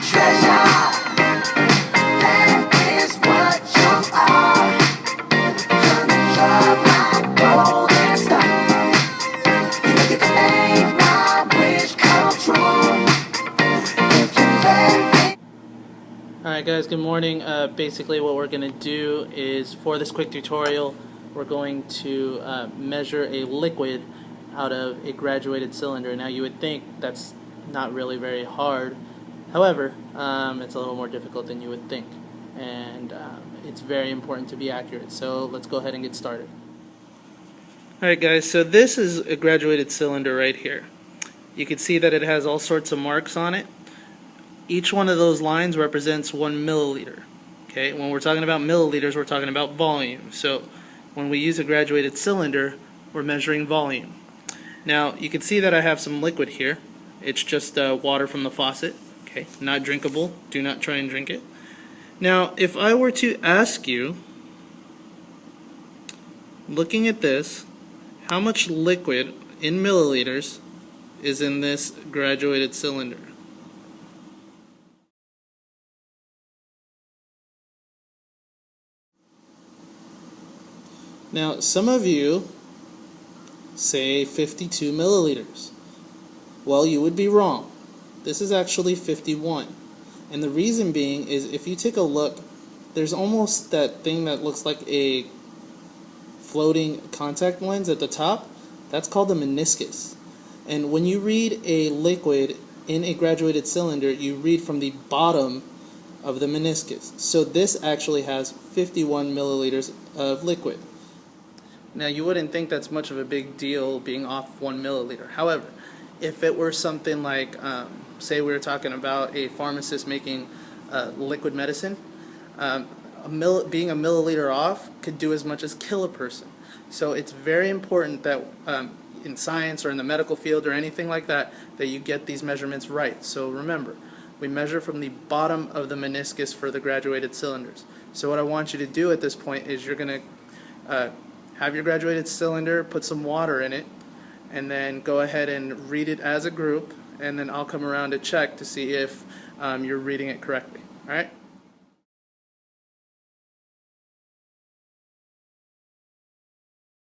treasure. That is what you are. You're my golden star. You can make my wish come true if you let me. Alright guys, good morning. Basically what we're going to do is, for this quick tutorial, we're going to measure a liquid out of a graduated cylinder. Now you would think that's not really very hard. However, it's a little more difficult than you would think. And it's very important to be accurate. So let's go ahead and get started. Alright guys, so this is a graduated cylinder right here. You can see that it has all sorts of marks on it. Each one of those lines represents 1 milliliter. Okay, when we're talking about milliliters, we're talking about volume. So when we use a graduated cylinder, we're measuring volume. Now you can see that I have some liquid here. It's just water from the faucet. Okay, not drinkable. Do not try and drink it. Now, if I were to ask you, looking at this, how much liquid in milliliters is in this graduated cylinder? Now, some of you say 52 milliliters. Well, you would be wrong. This is actually 51. And the reason being is, if you take a look, there's almost that thing that looks like a floating contact lens at the top. That's called the meniscus. And when you read a liquid in a graduated cylinder, you read from the bottom of the meniscus. So this actually has 51 milliliters of liquid. Now you wouldn't think that's much of a big deal being off 1 milliliter. However, if it were something like, say we were talking about a pharmacist making liquid medicine, being a milliliter off could do as much as kill a person. So it's very important that in science or in the medical field or anything like that, that you get these measurements right. So remember, we measure from the bottom of the meniscus for the graduated cylinders. So what I want you to do at this point is you're going to have your graduated cylinder, put some water in it, and then go ahead and read it as a group, and then I'll come around to check to see if you're reading it correctly. Alright?